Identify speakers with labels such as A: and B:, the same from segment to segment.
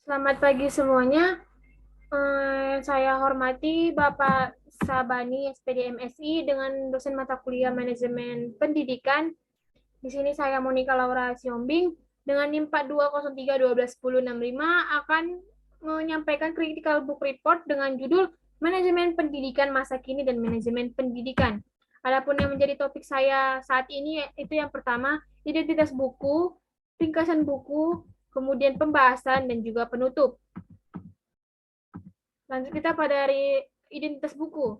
A: Selamat pagi semuanya. Saya hormati Bapak Sabani, SPD MSI, dengan dosen mata kuliah Manajemen Pendidikan. Di sini saya Monika Laura Siombing dengan NIM 4203121065 akan menyampaikan critical book report dengan judul Manajemen Pendidikan Masa Kini dan Manajemen Pendidikan. Adapun yang menjadi topik saya saat ini itu yang pertama, identitas buku, ringkasan buku, kemudian pembahasan dan juga penutup. Lanjut kita pada dari identitas buku.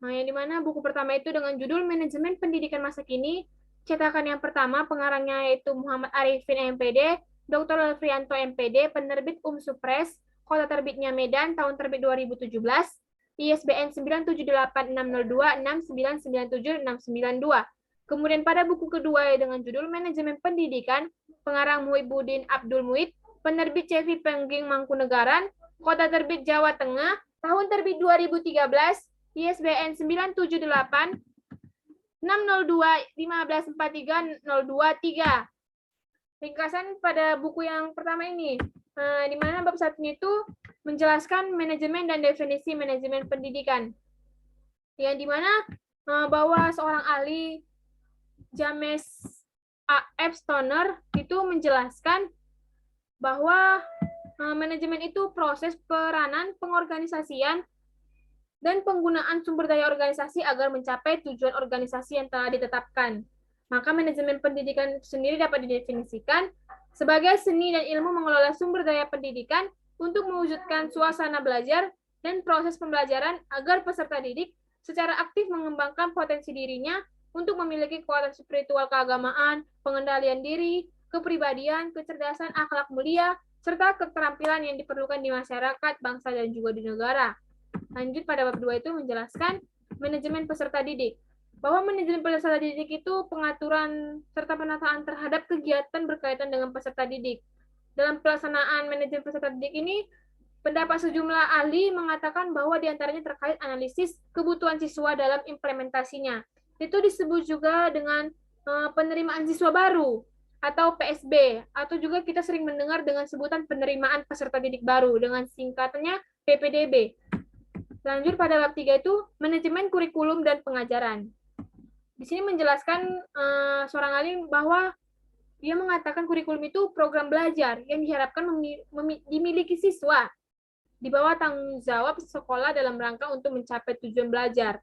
A: Nah, yang dimana buku pertama itu dengan judul Manajemen Pendidikan Masa Kini. Cetakan yang pertama pengarangnya yaitu Muhammad Arifin MPD, Dr. Alfrianto MPD, penerbit Supres, kota terbitnya Medan, tahun terbit 2017, ISBN 9786026997692. Kemudian pada buku kedua dengan judul Manajemen Pendidikan, pengarang Muhibbuddin Abdul Muid, penerbit Cevi Pengging Mangkunegaran, kota terbit Jawa Tengah, tahun terbit 2013, ISBN 978 602 1543 Ringkasan pada buku yang pertama ini, di mana bab satunya itu menjelaskan manajemen dan definisi manajemen pendidikan. Yang dimana bahwa seorang ahli James A.F. Stoner itu menjelaskan bahwa manajemen itu proses peranan pengorganisasian dan penggunaan sumber daya organisasi agar mencapai tujuan organisasi yang telah ditetapkan. Maka manajemen pendidikan sendiri dapat didefinisikan sebagai seni dan ilmu mengelola sumber daya pendidikan untuk mewujudkan suasana belajar dan proses pembelajaran agar peserta didik secara aktif mengembangkan potensi dirinya untuk memiliki kekuatan spiritual keagamaan, pengendalian diri, kepribadian, kecerdasan, akhlak mulia, serta keterampilan yang diperlukan di masyarakat, bangsa, dan juga di negara. Lanjut pada bab 2 itu menjelaskan manajemen peserta didik. Bahwa manajemen peserta didik itu pengaturan serta penataan terhadap kegiatan berkaitan dengan peserta didik. Dalam pelaksanaan manajemen peserta didik ini, pendapat sejumlah ahli mengatakan bahwa diantaranya terkait analisis kebutuhan siswa dalam implementasinya. Itu disebut juga dengan penerimaan siswa baru atau PSB, atau juga kita sering mendengar dengan sebutan penerimaan peserta didik baru dengan singkatannya PPDB. Lanjut pada bab 3 itu manajemen kurikulum dan pengajaran. Di sini menjelaskan seorang alim bahwa dia mengatakan kurikulum itu program belajar yang diharapkan dimiliki siswa di bawah tanggung jawab sekolah dalam rangka untuk mencapai tujuan belajar.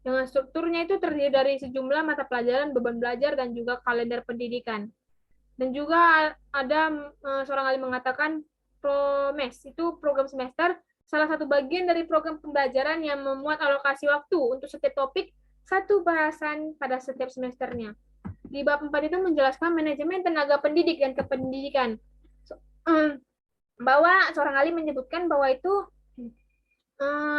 A: Dengan strukturnya itu terdiri dari sejumlah mata pelajaran, beban belajar, dan juga kalender pendidikan. Dan juga ada seorang alim mengatakan PROMES, itu program semester, salah satu bagian dari program pembelajaran yang memuat alokasi waktu untuk setiap topik, satu bahasan pada setiap semesternya. Di bab 4 itu menjelaskan manajemen tenaga pendidik dan kependidikan. Bahwa seorang alim menyebutkan bahwa itu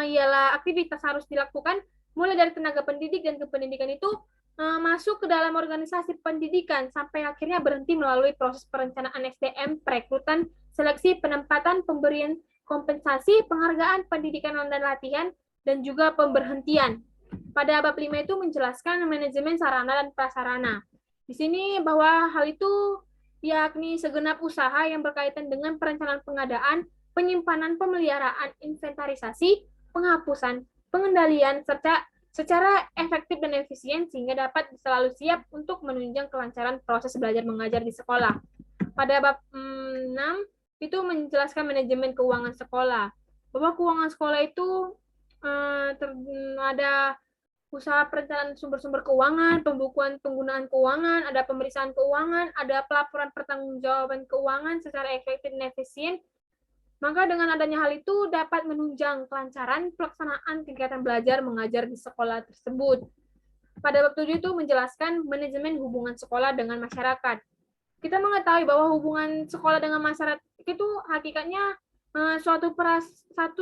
A: ialah aktivitas harus dilakukan mulai dari tenaga pendidik dan kependidikan itu masuk ke dalam organisasi pendidikan sampai akhirnya berhenti melalui proses perencanaan SDM, perekrutan, seleksi, penempatan, pemberian kompensasi, penghargaan, pendidikan dan latihan, dan juga pemberhentian. Pada bab 5 itu menjelaskan manajemen sarana dan prasarana. Di sini bahwa hal itu yakni segenap usaha yang berkaitan dengan perencanaan pengadaan, penyimpanan, pemeliharaan, inventarisasi, penghapusan, pengendalian, serta secara efektif dan efisien sehingga dapat selalu siap untuk menunjang kelancaran proses belajar mengajar di sekolah. Pada bab 6 itu menjelaskan manajemen keuangan sekolah. Bahwa keuangan sekolah itu ada usaha perencanaan sumber-sumber keuangan, pembukuan penggunaan keuangan, ada pemeriksaan keuangan, ada pelaporan pertanggungjawaban keuangan secara efektif dan efisien. Maka dengan adanya hal itu dapat menunjang kelancaran pelaksanaan kegiatan belajar mengajar di sekolah tersebut. Pada bab 7 itu menjelaskan manajemen hubungan sekolah dengan masyarakat. Kita mengetahui bahwa hubungan sekolah dengan masyarakat itu hakikatnya satu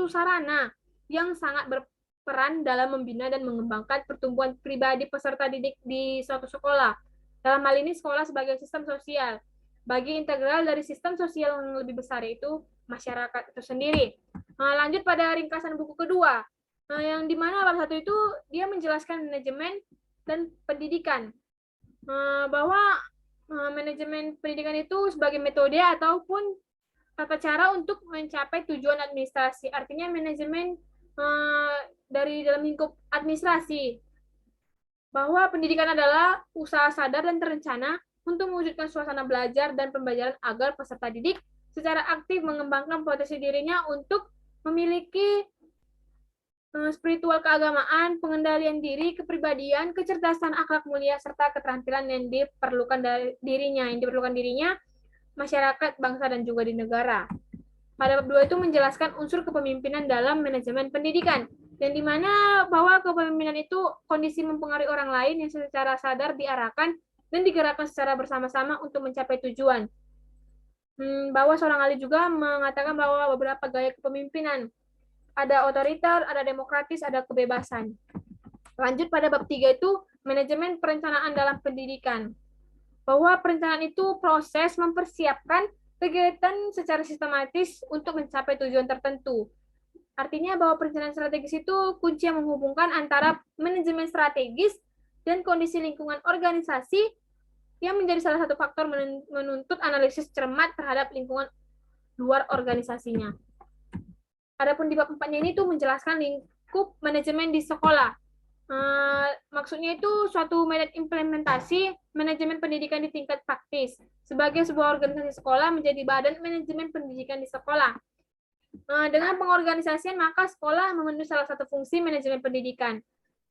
A: sarana yang sangat berperan dalam membina dan mengembangkan pertumbuhan pribadi peserta didik di suatu sekolah. Dalam hal ini sekolah sebagai sistem sosial. Bagi integral dari sistem sosial yang lebih besar yaitu masyarakat itu sendiri. Lanjut pada ringkasan buku kedua, yang dimana bab satu itu dia menjelaskan manajemen dan pendidikan, bahwa manajemen pendidikan itu sebagai metode ataupun tata cara untuk mencapai tujuan administrasi. Artinya manajemen dari dalam lingkup administrasi, bahwa pendidikan adalah usaha sadar dan terencana untuk mewujudkan suasana belajar dan pembelajaran agar peserta didik secara aktif mengembangkan potensi dirinya untuk memiliki spiritual keagamaan, pengendalian diri, kepribadian, kecerdasan akhlak mulia, serta keterampilan yang diperlukan dirinya, masyarakat, bangsa, dan juga di negara. Pada bab 2 itu menjelaskan unsur kepemimpinan dalam manajemen pendidikan, yang dimana bahwa kepemimpinan itu kondisi mempengaruhi orang lain yang secara sadar diarahkan dan digerakkan secara bersama-sama untuk mencapai tujuan. Bahwa seorang ahli juga mengatakan bahwa beberapa gaya kepemimpinan, ada otoriter, ada demokratis, ada kebebasan. Lanjut pada bab 3 itu manajemen perencanaan dalam pendidikan. Bahwa perencanaan itu proses mempersiapkan kegiatan secara sistematis untuk mencapai tujuan tertentu. Artinya bahwa perencanaan strategis itu kunci yang menghubungkan antara manajemen strategis dan kondisi lingkungan organisasi yang menjadi salah satu faktor menuntut analisis cermat terhadap lingkungan luar organisasinya. Adapun di bab 4-nya ini tuh menjelaskan lingkup manajemen di sekolah. Maksudnya itu suatu metode implementasi manajemen pendidikan di tingkat praktis sebagai sebuah organisasi sekolah menjadi badan manajemen pendidikan di sekolah. Dengan pengorganisasian maka sekolah memenuhi salah satu fungsi manajemen pendidikan.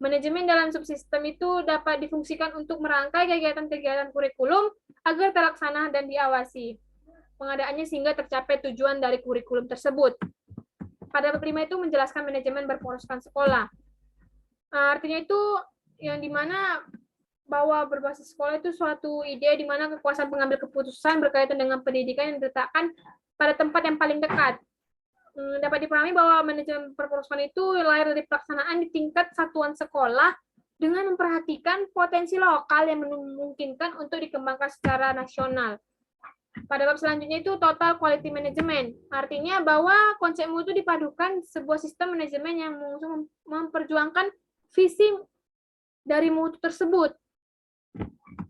A: Manajemen dalam subsistem itu dapat difungsikan untuk merangkai kegiatan-kegiatan kurikulum agar terlaksana dan diawasi pengadaannya sehingga tercapai tujuan dari kurikulum tersebut. Pada bab 5 itu menjelaskan manajemen berporoskan sekolah. Artinya itu yang dimana bahwa berbasis sekolah itu suatu ide di mana kekuasaan pengambil keputusan berkaitan dengan pendidikan yang diletakkan pada tempat yang paling dekat. Dapat dipahami bahwa manajemen berporoskan itu lahir dari pelaksanaan di tingkat satuan sekolah dengan memperhatikan potensi lokal yang memungkinkan untuk dikembangkan secara nasional. Pada bab selanjutnya itu total quality management. Artinya bahwa konsep mutu dipadukan sebuah sistem manajemen yang memperjuangkan visi dari mutu tersebut.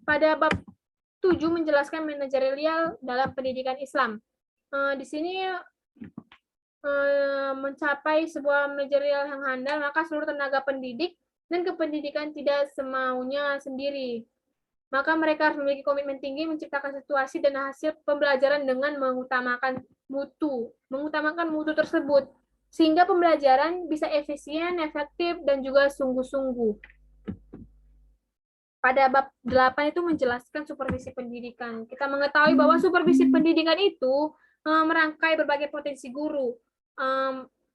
A: Pada bab 7 menjelaskan manajerial dalam pendidikan Islam. Di sini mencapai sebuah manajerial yang handal, maka seluruh tenaga pendidik dan kependidikan tidak semaunya sendiri. Maka mereka harus memiliki komitmen tinggi menciptakan situasi dan hasil pembelajaran dengan mengutamakan mutu tersebut, sehingga pembelajaran bisa efisien, efektif, dan juga sungguh-sungguh. Pada bab 8 itu menjelaskan supervisi pendidikan. Kita mengetahui bahwa supervisi pendidikan itu merangkai berbagai potensi guru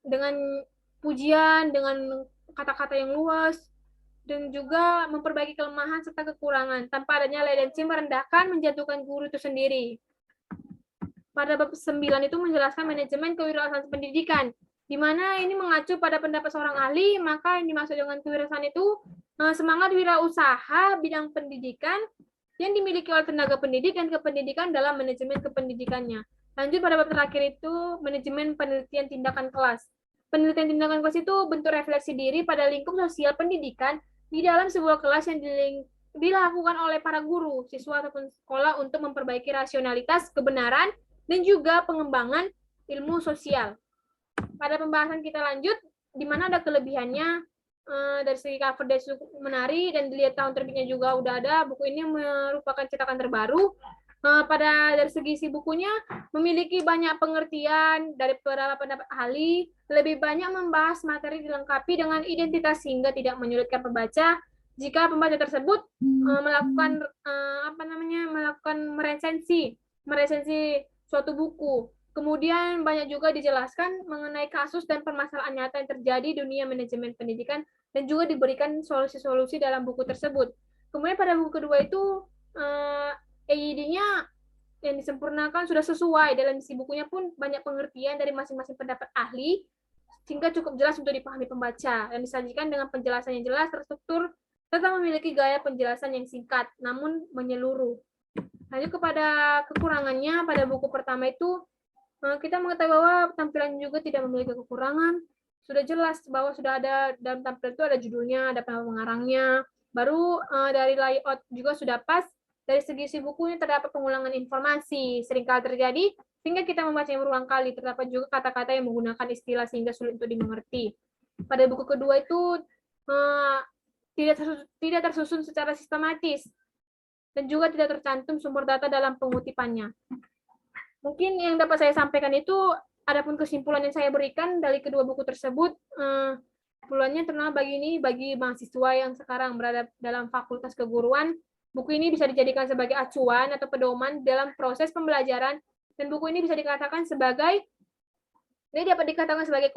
A: dengan pujian, dengan kata-kata yang luas, dan juga memperbaiki kelemahan serta kekurangan tanpa adanya tendensi merendahkan, menjatuhkan guru itu sendiri. Pada bab 9 itu menjelaskan manajemen kewirausahaan pendidikan, di mana ini mengacu pada pendapat seorang ahli, maka yang dimaksud dengan kewirausahaan itu semangat wirausaha bidang pendidikan yang dimiliki oleh tenaga pendidik dan kependidikan dalam manajemen kependidikannya. Lanjut pada bab terakhir itu manajemen penelitian tindakan kelas. Penelitian tindakan kelas itu bentuk refleksi diri pada lingkup sosial pendidikan di dalam sebuah kelas yang dilakukan oleh para guru, siswa ataupun sekolah untuk memperbaiki rasionalitas, kebenaran, dan juga pengembangan ilmu sosial. Pada pembahasan kita lanjut, di mana ada kelebihannya dari segi cover dari menari dan dilihat tahun terbitnya juga udah ada. Buku ini merupakan cetakan terbaru. Dari segi isi bukunya memiliki banyak pengertian dari beberapa pendapat ahli, lebih banyak membahas materi dilengkapi dengan identitas sehingga tidak menyulitkan pembaca jika pembaca tersebut melakukan meresensi suatu buku. Kemudian banyak juga dijelaskan mengenai kasus dan permasalahan nyata yang terjadi di dunia manajemen pendidikan dan juga diberikan solusi-solusi dalam buku tersebut. Kemudian pada buku kedua itu EID-nya yang disempurnakan sudah sesuai. Dalam isi bukunya pun banyak pengertian dari masing-masing pendapat ahli, sehingga cukup jelas untuk dipahami pembaca, dan disajikan dengan penjelasan yang jelas, terstruktur, serta memiliki gaya penjelasan yang singkat, namun menyeluruh. Lanjut kepada kekurangannya, pada buku pertama itu, kita mengetahui bahwa tampilan juga tidak memiliki kekurangan. Sudah jelas bahwa sudah ada dalam tampilan itu ada judulnya, ada pengarangnya, baru dari layout juga sudah pas, Dari segi isi bukunya terdapat pengulangan informasi, seringkali terjadi sehingga kita membacanya berulang kali. Terdapat juga kata-kata yang menggunakan istilah sehingga sulit untuk dimengerti. Pada buku kedua itu tidak tersusun secara sistematis dan juga tidak tercantum sumber data dalam pengutipannya. Mungkin yang dapat saya sampaikan itu, adapun kesimpulan yang saya berikan dari kedua buku tersebut, kesimpulannya terutama bagi mahasiswa yang sekarang berada dalam fakultas keguruan, buku ini bisa dijadikan sebagai acuan atau pedoman dalam proses pembelajaran, dan buku ini bisa dikatakan sebagai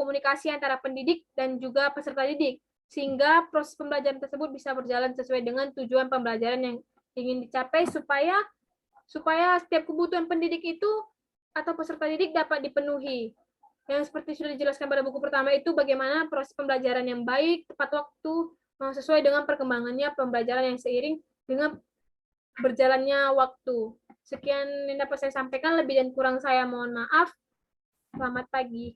A: komunikasi antara pendidik dan juga peserta didik, sehingga proses pembelajaran tersebut bisa berjalan sesuai dengan tujuan pembelajaran yang ingin dicapai, supaya setiap kebutuhan pendidik itu atau peserta didik dapat dipenuhi. Yang seperti sudah dijelaskan pada buku pertama itu, bagaimana proses pembelajaran yang baik, tepat waktu, sesuai dengan perkembangannya pembelajaran yang seiring dengan berjalannya waktu. Sekian yang dapat saya sampaikan, lebih dan kurang saya mohon maaf. Selamat pagi.